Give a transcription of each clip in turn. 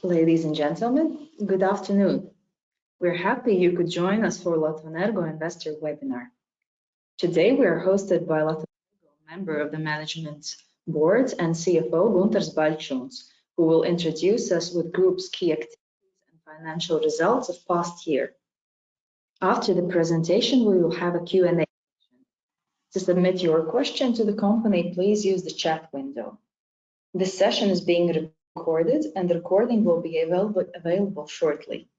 Ladies and gentlemen, good afternoon. We're happy you could join us for Latvenergo Investor Webinar. Today we are hosted by Latvenergo member of the Management Board and CFO Guntars Baļčūns, who will introduce us with group's key activities and financial results of past year. After the presentation, we will have a Q&A session. To submit your question to the company, please use the chat window. This session is being recorded and the recording will be available shortly.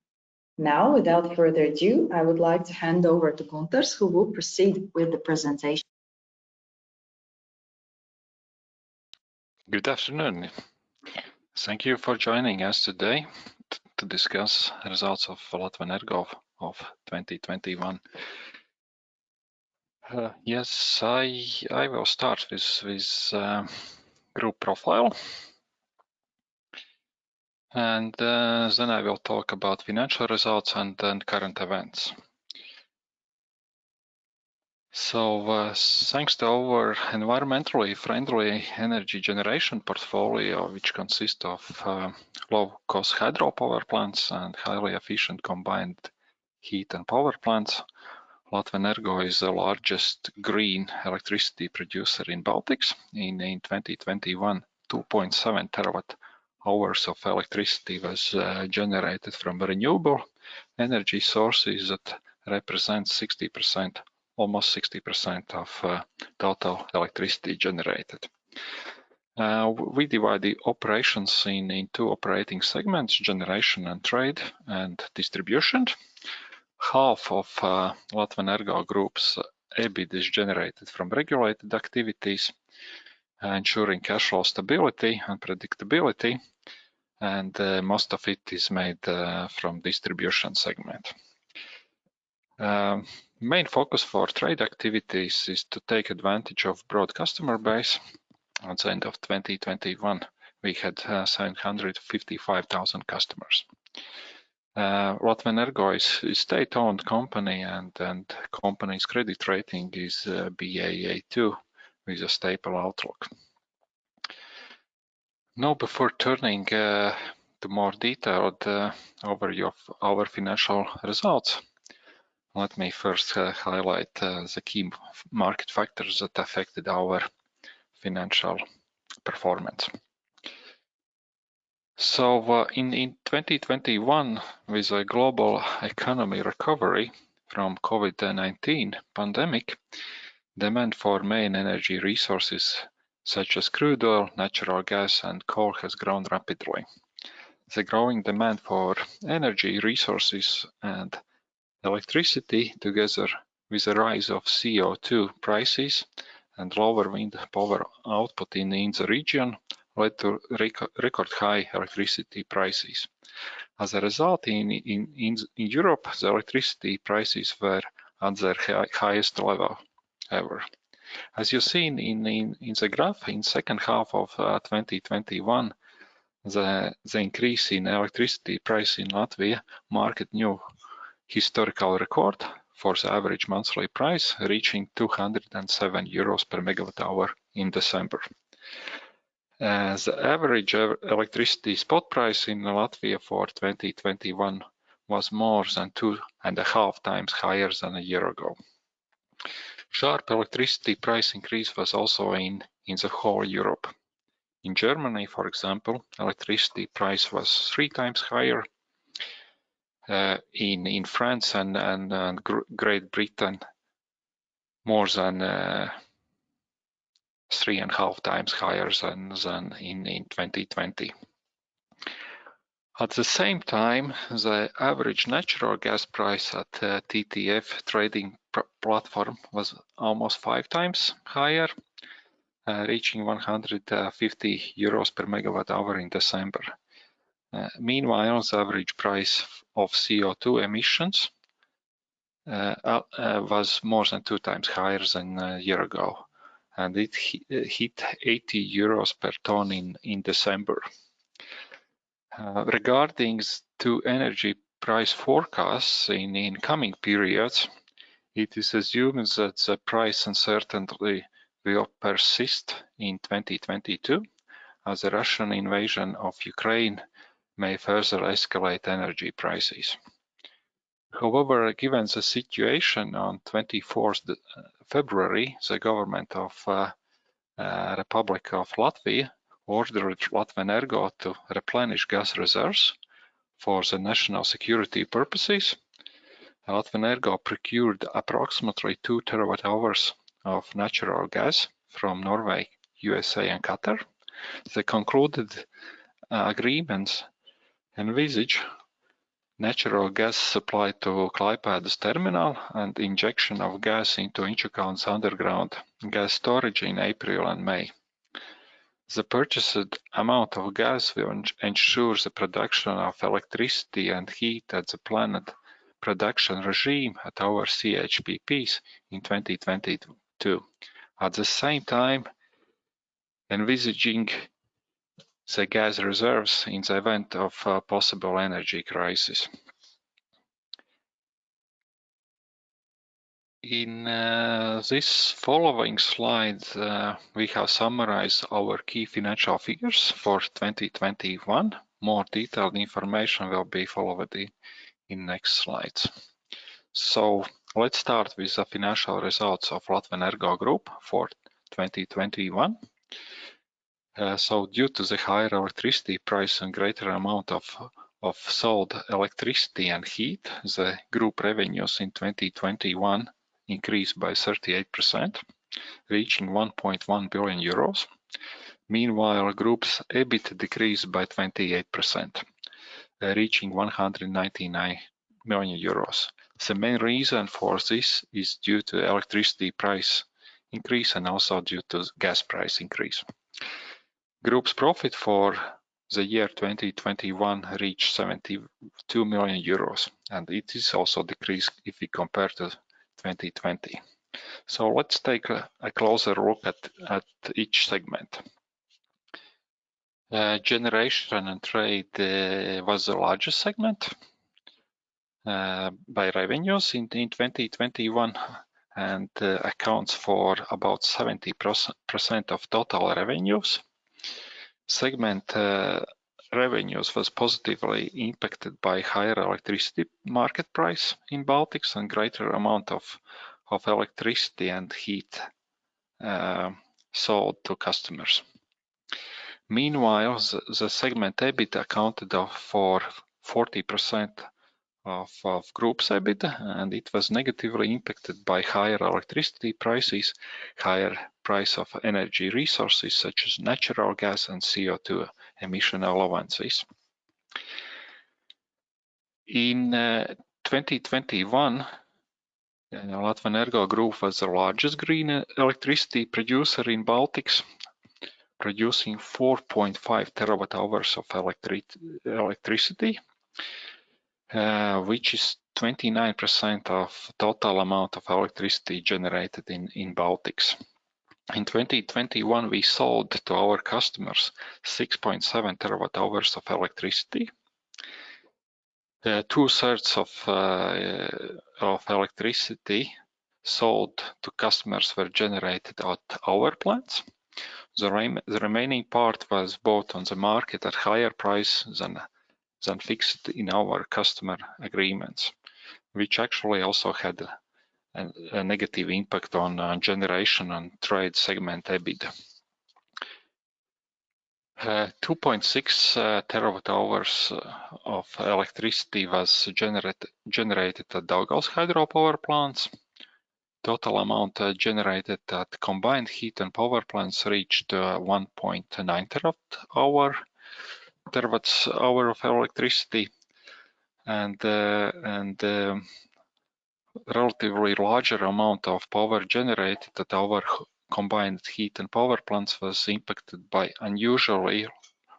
Now, without further ado, I would like to hand over to Guntars, who will proceed with the presentation. Good afternoon. Thank you for joining us today to discuss results of Latvenergo of 2021. Yes, I will start with group profile. And then I will talk about financial results and then current events. So thanks to our environmentally friendly energy generation portfolio, which consists of low-cost hydropower plants and highly efficient combined heat and power plants, Latvenergo is the largest green electricity producer in Baltics. In 2021, 2.7 terawatt-hours of electricity was generated from renewable energy sources that represent 60%, almost 60% of total electricity generated. We divide the operations in two operating segments, generation and trade and distribution. Half of Latvenergo Group's EBIT is generated from regulated activities, ensuring cash flow stability and predictability, and most of it is made from distribution segment. Main focus for trade activities is to take advantage of broad customer base. At the end of 2021, we had 755,000 customers. Latvenergo is a state-owned company and company's credit rating is Baa2 with a stable outlook. Now, before turning to more detailed overview of our financial results, let me first highlight the key market factors that affected our financial performance. So in 2021, with a global economy recovery from COVID-19 pandemic, demand for main energy resources such as crude oil, natural gas, and coal has grown rapidly. The growing demand for energy resources and electricity, together with the rise of CO2 prices and lower wind power output in the region, led to record high electricity prices. As a result, in Europe, the electricity prices were at their highest level ever. As you see in the graph, in second half of 2021, the increase in electricity price in Latvia marked new historical record for the average monthly price, reaching 207 euros per megawatt hour in December. The average electricity spot price in Latvia for 2021 was more than 2.5 times higher than a year ago. Sharp electricity price increase was also in the whole Europe. In Germany, for example, electricity price was 3 times higher. In France and Great Britain, more than 3.5 times higher than in 2020. At the same time, the average natural gas price at TTF trading platform was almost 5 times higher, reaching 150 euros per megawatt hour in December. Meanwhile, the average price of CO2 emissions was more than 2 times higher than a year ago, and it hit 80 euros per ton in December. Regarding to energy price forecasts in coming periods, it is assumed that the price uncertainty will persist in 2022, as the Russian invasion of Ukraine may further escalate energy prices. However, given the situation on 24th February, the government of Republic of Latvia ordered Latvenergo to replenish gas reserves for the national security purposes. Latvenergo procured approximately 2 terawatt-hours of natural gas from Norway, USA, and Qatar. The concluded agreements envisage natural gas supply to Klaipēdas terminal and injection of gas into Inčukalns underground gas storage in April and May. The purchased amount of gas will ensure the production of electricity and heat at the planned production regime at our CHPPs in 2022. At the same time, envisaging the gas reserves in the event of a possible energy crisis. In this following slide, we have summarized our key financial figures for 2021. More detailed information will be followed in next slides. So let's start with the financial results of Latvenergo Group for 2021. So due to the higher electricity price and greater amount of sold electricity and heat, the group revenues in 2021 increased by 38%, reaching 1.1 billion euros. Meanwhile, group's EBIT decreased by 28%, reaching 199 million euros. The main reason for this is due to electricity price increase and also due to gas price increase. Group's profit for the year 2021 reached 72 million euros, and it is also decreased if we compare to 2020. So let's take a closer look at each segment. Generation and trade was the largest segment by revenues in 2021 and accounts for about 70% of total revenues. Segment revenues was positively impacted by higher electricity market price in Baltics and greater amount of electricity and heat sold to customers. Meanwhile, the segment EBIT accounted for 40% of group's EBIT, and it was negatively impacted by higher electricity prices, higher price of energy resources such as natural gas and CO2 emission allowances. In 2021, Latvenergo Group was the largest green electricity producer in Baltics, producing 4.5 terawatt-hours of electricity, which is 29% of total amount of electricity generated in Baltics. In 2021, we sold to our customers 6.7 terawatt-hours of electricity. 2/3 of electricity sold to customers were generated at our plants. The remaining part was bought on the market at higher price than fixed in our customer agreements, which actually also had a negative impact on generation and trade segment EBIT. 2.6 terawatt-hours of electricity was generated at Daugavas hydropower plants. Total amount generated at combined heat and power plants reached 1.9 terawatt-hour of electricity, and relatively larger amount of power generated at our combined heat and power plants was impacted by unusually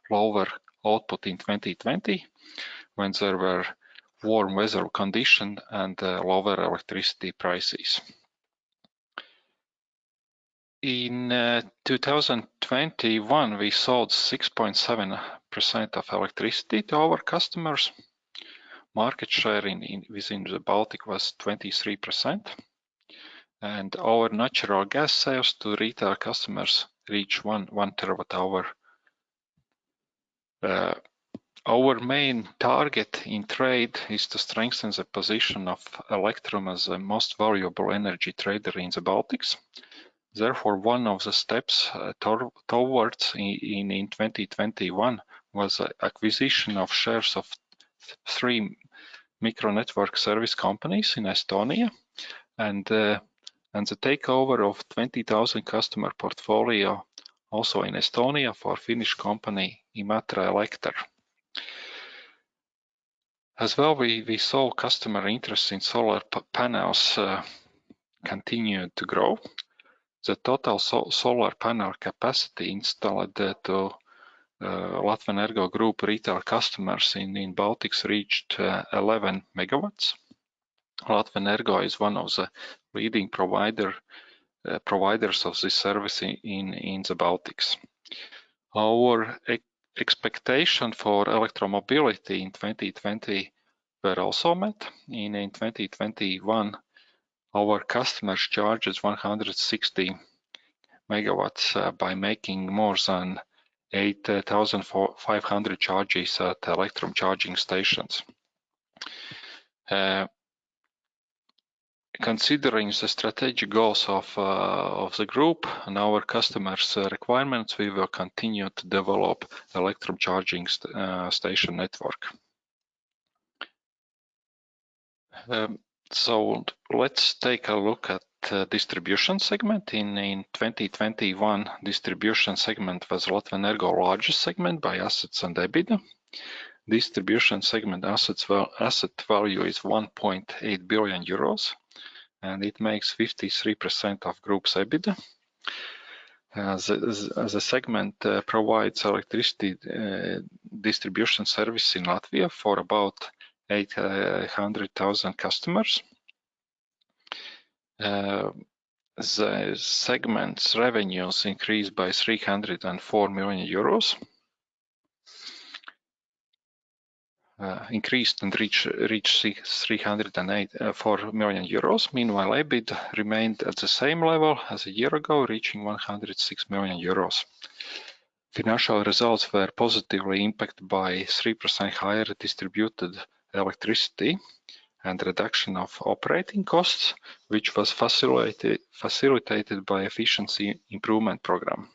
lower output in 2020, when there were warm weather conditions and lower electricity prices. In 2021, we sold 6.7% of electricity to our customers. Market share within the Baltic was 23%, and our natural gas sales to retail customers reached 1 terawatt-hour Our main target in trade is to strengthen the position of Electrum as the most valuable energy trader in the Baltics. Therefore, one of the steps towards in 2021 was the acquisition of shares of 3 micro network service companies in Estonia and the takeover of 20,000 customer portfolio also in Estonia for Finnish company Imatra Elekter. As well, we saw customer interest in solar panels continued to grow. The total solar panel capacity installed to Latvenergo Group retail customers in Baltics reached 11 megawatts. Latvenergo is one of the leading providers of this service in the Baltics. Our expectation for electromobility in 2020 were also met. In 2021, our customers charged 160 megawatts by making more than 8,500 charges at Electrum charging stations. Considering the strategic goals of the group and our customers' requirements, we will continue to develop Electrum charging station network. So let's take a look at distribution segment. In 2021, distribution segment was Latvenergo largest segment by assets and EBITDA. Distribution segment asset value is 1.8 billion euros, and it makes 53% of group's EBITDA. The segment provides electricity distribution service in Latvia for about 800,000 customers. The segment's revenues increased by 304 million euros. Increased and reached 304 million euros. Meanwhile, EBIT remained at the same level as a year ago, reaching 106 million euros. Financial results were positively impacted by 3% higher distributed electricity and reduction of operating costs, which was facilitated by efficiency improvement program.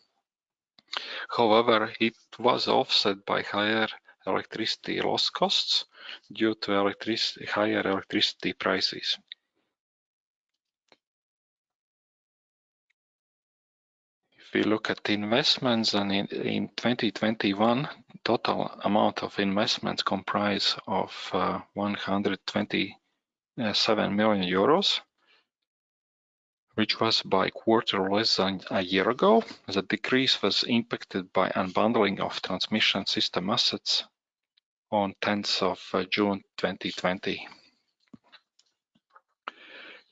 However, it was offset by higher electricity loss costs due to higher electricity prices. If we look at investments, and in 2021, total amount of investments comprise of 127 million euros, which was by quarter less than a year ago. The decrease was impacted by unbundling of transmission system assets on 10th of June 2020.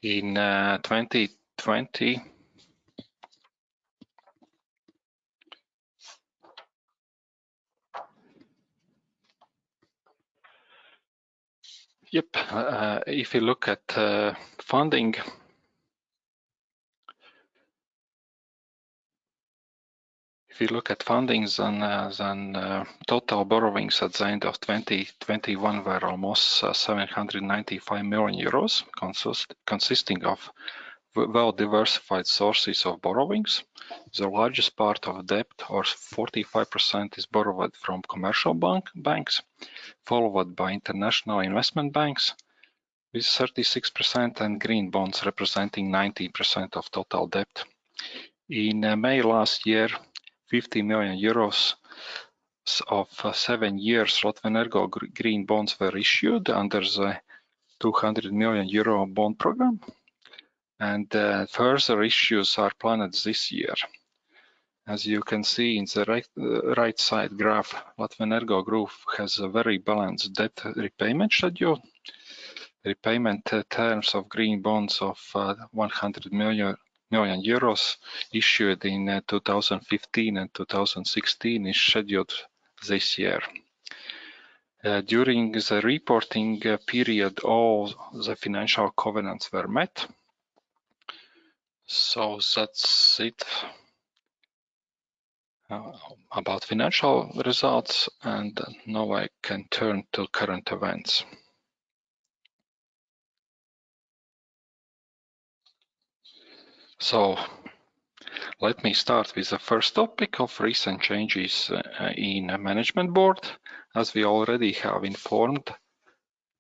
In 2020, if you look at funding, then total borrowings at the end of 2021 were almost 795 million euros, consisting of well-diversified sources of borrowings. The largest part of debt, or 45%, is borrowed from commercial banks, followed by international investment banks with 36%, and green bonds representing 90% of total debt. In May last year, 50 million euros of 7 years Latvenergo green bonds were issued under the 200 million euro bond program, and further issues are planned this year. As you can see in the right side graph, Latvenergo Group has a very balanced debt repayment schedule. Repayment terms of green bonds of 100 million euros issued in 2015 and 2016 is scheduled this year. During the reporting period, all the financial covenants were met. So that's it. about financial results, and now I can turn to current events. So let me start with the first topic of recent changes in management board. As we already have informed,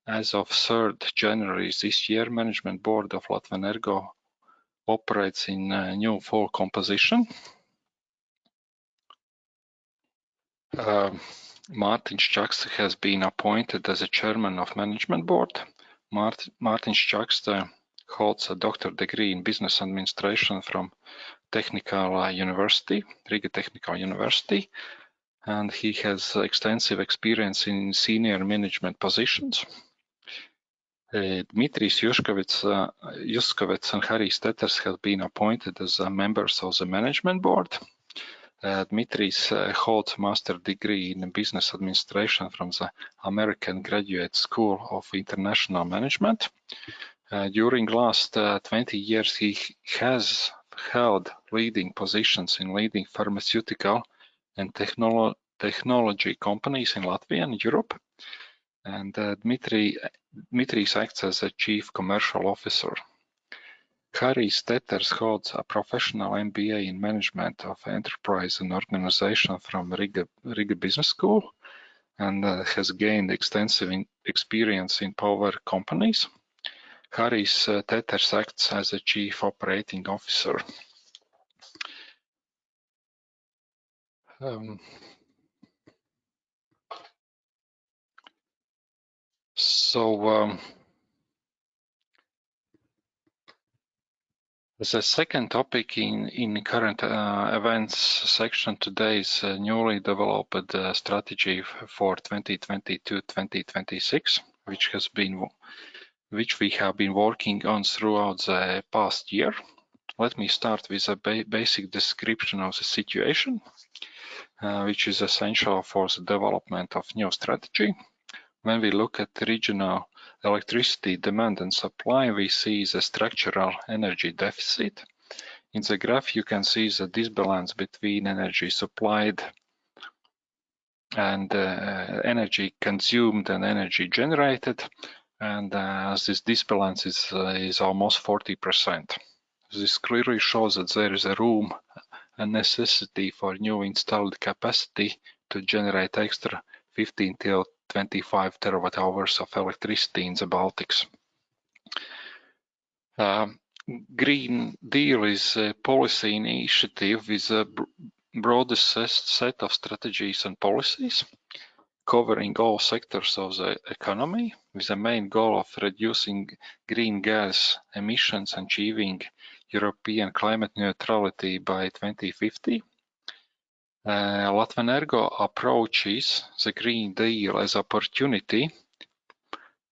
as of 3rd January this year, management board of Latvenergo operates in a new full composition. Mārtiņš Čakste has been appointed as a chairman of management board. Mārtiņš Čakste holds a doctor degree in business administration from Riga Technical University, and he has extensive experience in senior management positions. Dmitrijs Juskavets and Harry Stetters have been appointed as members of the management board. Dmitrijs holds a master degree in business administration from the American Graduate School of International Management. During last 20 years, he has held leading positions in leading pharmaceutical and technology companies in Latvia and Europe. And Dmitrijs acts as a chief commercial officer. Harry Stetters holds a professional MBA in management of enterprise and organization from Riga Business School, and has gained extensive experience in power companies. Harry Stetters acts as a chief operating officer. The second topic in current events section today is a newly developed strategy for 2022-2026, which we have been working on throughout the past year. Let me start with a basic description of the situation, which is essential for the development of new strategy. When we look at regional electricity demand and supply, we see the structural energy deficit. In the graph, you can see the disbalance between energy supplied and energy consumed and energy generated. And this disbalance is almost 40%. This clearly shows that there is a room and necessity for new installed capacity to generate extra 15 till 25 terawatt hours of electricity in the Baltics. Green Deal is a policy initiative with a broadest set of strategies and policies covering all sectors of the economy, with the main goal of reducing green gas emissions and achieving European climate neutrality by 2050. Latvenergo approaches the Green Deal as opportunity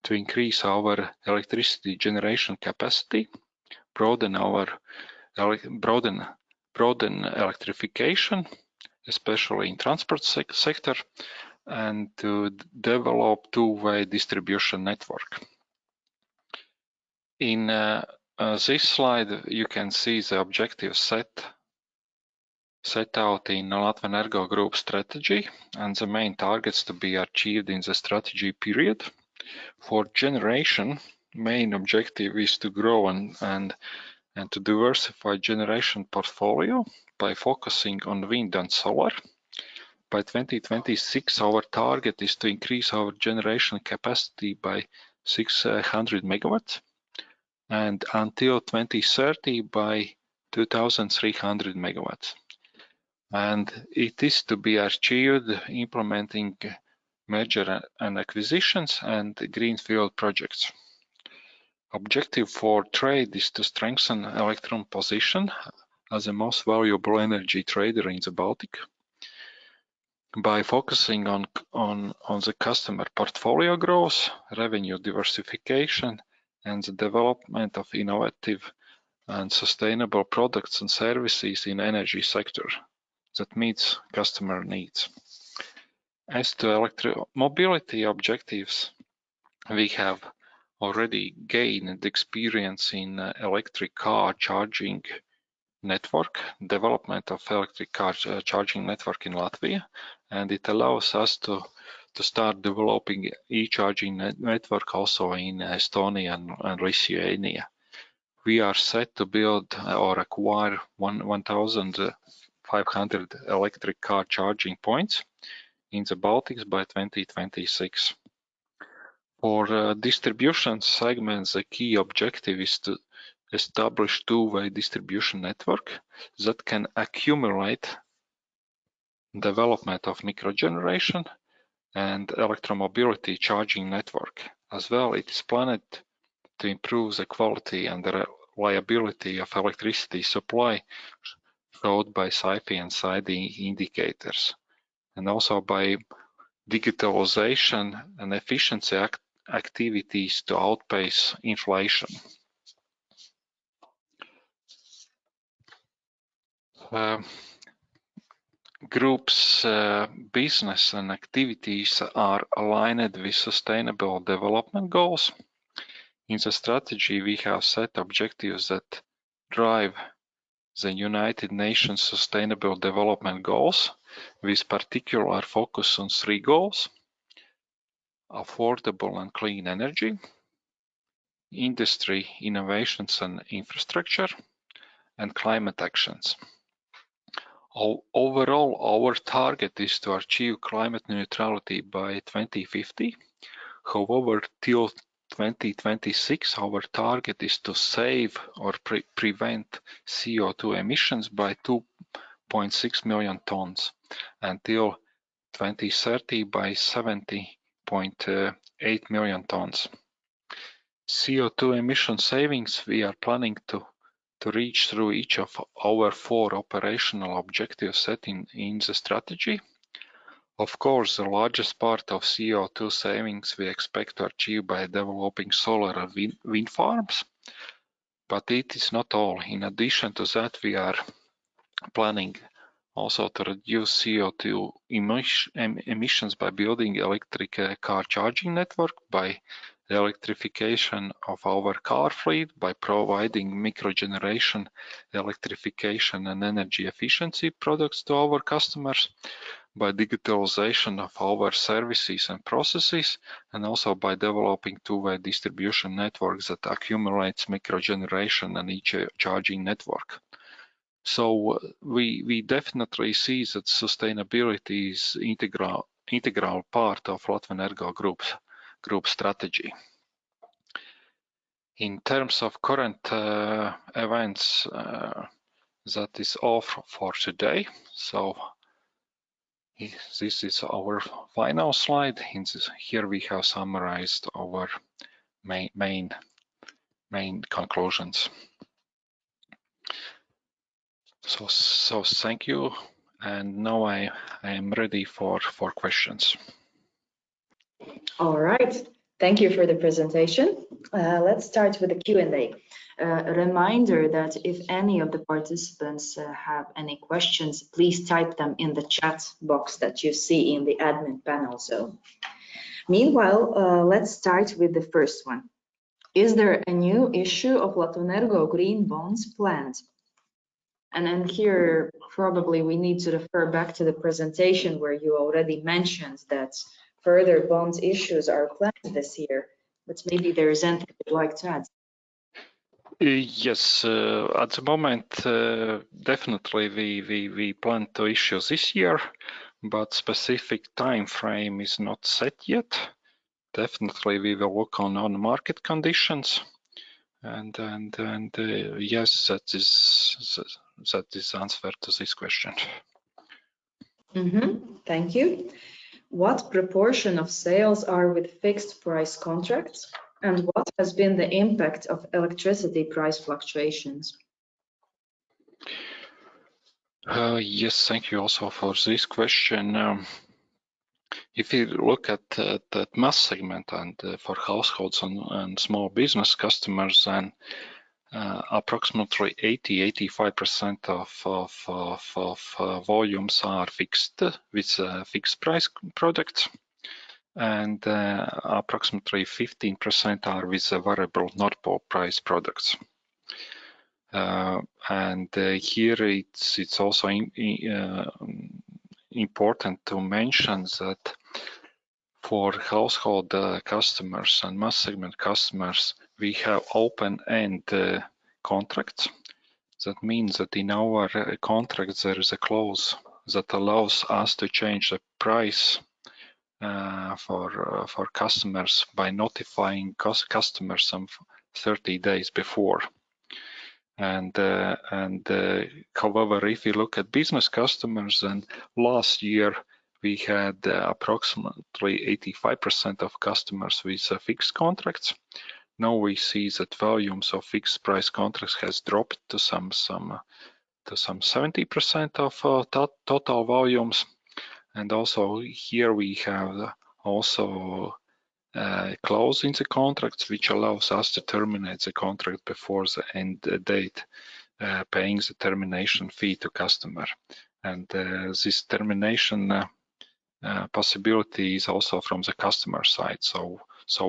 to increase our electricity generation capacity, broaden electrification, especially in transport sector, and to develop two-way distribution network. In this slide, you can see the objectives set out in Latvenergo Group strategy and the main targets to be achieved in the strategy period. For generation, main objective is to grow and to diversify generation portfolio by focusing on wind and solar. By 2026, our target is to increase our generation capacity by 600 megawatts, and until 2030 by 2,300 megawatts. And it is to be achieved implementing merger and acquisitions and greenfield projects. Objective for trade is to strengthen Electron position as the most valuable energy trader in the Baltic by focusing on the customer portfolio growth, revenue diversification, and the development of innovative and sustainable products and services in energy sector that meets customer needs. As to electromobility objectives, we have already gained experience in electric car charging network, development of electric car charging network in Latvia, and it allows us to start developing e-charging network also in Estonia and Lithuania. We are set to build or acquire 1,500 electric car charging points in the Baltics by 2026. For distribution segments, the key objective is to establish two-way distribution network that can accumulate development of microgeneration and electromobility charging network. As well, it is planned to improve the quality and the reliability of electricity supply showed by SAIFI and SAIDI indicators, and also by digitalization and efficiency activities to outpace inflation. Group's business and activities are aligned with sustainable development goals. In the strategy, we have set objectives that drive the United Nations Sustainable Development Goals, with particular focus on three goals: affordable and clean energy, industry, innovations and infrastructure, and climate actions. Overall, our target is to achieve climate neutrality by 2050. However, till 2026, our target is to save or prevent CO2 emissions by 2.6 million tons, until 2030 by 70.8 million tons. CO2 emission savings we are planning to reach through each of our 4 operational objectives set in the strategy. Of course, the largest part of CO2 savings we expect to achieve by developing solar and wind farms, but it is not all. In addition to that, we are planning also to reduce CO2 emissions by building electric car charging network, by the electrification of our car fleet, by providing microgeneration, electrification and energy efficiency products to our customers, by digitalization of our services and processes, and also by developing two-way distribution networks that accumulates microgeneration and e-charging network. So we definitely see that sustainability is integral part of Latvenergo Group strategy. In terms of current events, that is all for today. So this is our final slide. Here we have summarized our main conclusions. So thank you, and now I am ready for questions. All right, thank you for the presentation. Let's start with the Q&A. A reminder that if any of the participants have any questions, please type them in the chat box that you see in the admin panel zone. Meanwhile, let's start with the first one. Is there a new issue of Latvenergo green bonds planned? And then here, probably we need to refer back to the presentation where you already mentioned that further bond issues are planned this year, but maybe there is anything you'd like to add. Yes, at the moment, definitely we plan to issue this year, but specific time frame is not set yet. Definitely we will look on market conditions, and yes, that is answer to this question. Thank you. What proportion of sales are with fixed price contracts, and what has been the impact of electricity price fluctuations? Yes, thank you also for this question. If you look at that mass segment and for households and small business customers, then approximately 80-85% of volumes are fixed with fixed price products, and approximately 15% are with variable not price products. And here it's also important to mention that for household customers and mass segment customers, we have open-end contracts. That means that in our contracts there is a clause that allows us to change the price for customers by notifying customers some 30 days before. And however, if you look at business customers, then last year we had approximately 85% of customers with fixed contracts. Now we see that volumes of fixed price contracts has dropped to some 70% of total volumes. And also here we have also clause in the contracts which allows us to terminate the contract before the end date, paying the termination fee to customer. And this termination possibility is also from the customer side. So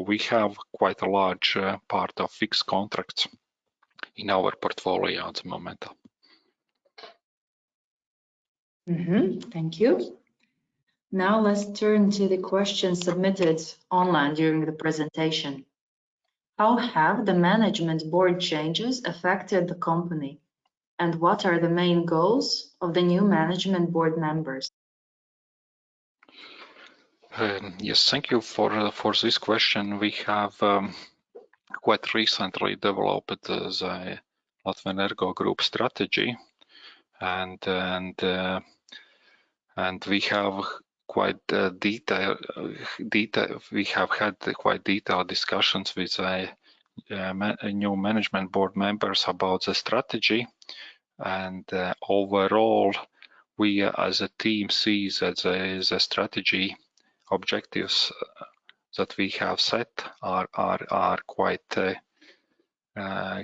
we have quite a large part of fixed contracts in our portfolio at the moment. Thank you. Now let's turn to the questions submitted online during the presentation. How have the management board changes affected the company? And what are the main goals of the new management board members? Yes, thank you for this question. We have quite recently developed the Latvenergo Group strategy, and we have quite we have had quite detailed discussions with new management board members about the strategy, and overall we as a team see that the strategy objectives that we have set are quite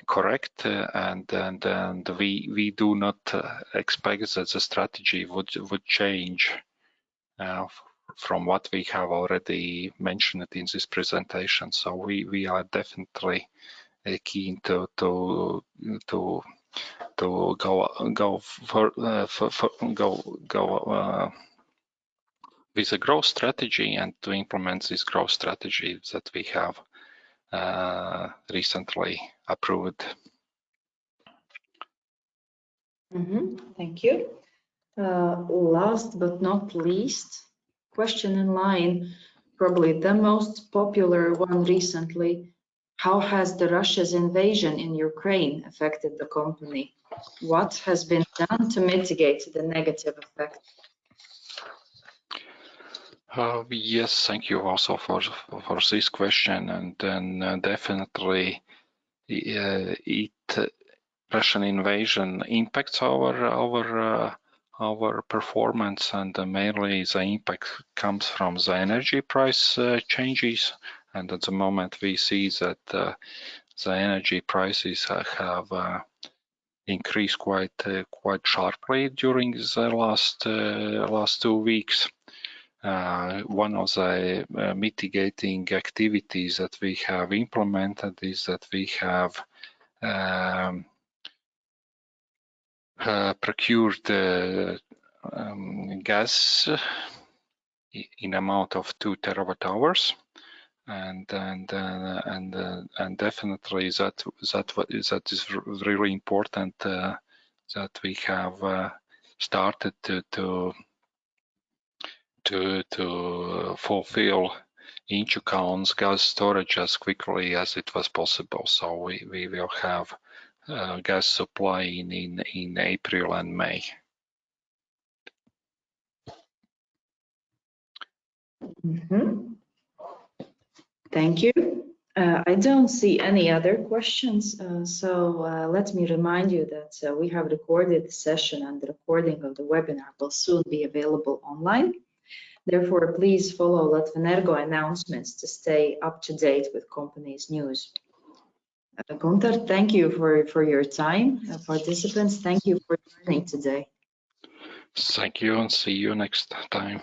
correct, and we do not expect that the strategy would change from what we have already mentioned in this presentation. So we are definitely keen to go with a growth strategy and to implement this growth strategy that we have recently approved. Thank you. Last but not least, question in line, probably the most popular one recently. How has the Russia's invasion in Ukraine affected the company? What has been done to mitigate the negative effect? Yes, thank you also for this question, and then definitely Russian invasion impacts our performance, and mainly the impact comes from the energy price changes. And at the moment we see that the energy prices have increased quite sharply during the last 2 weeks. One of the mitigating activities that we have implemented is that we have procured gas in amount of 2 terawatt-hours, and definitely that is really important that we have started to fulfill Inčukalns gas storage as quickly as it was possible. So we will have gas supply in April and May. Thank you. I don't see any other questions, so let me remind you that we have recorded the session, and the recording of the webinar will soon be available online. Therefore, please follow Latvenergo announcements to stay up to date with company's news. Guntar, thank you for your time. Participants, thank you for joining today. Thank you, and see you next time.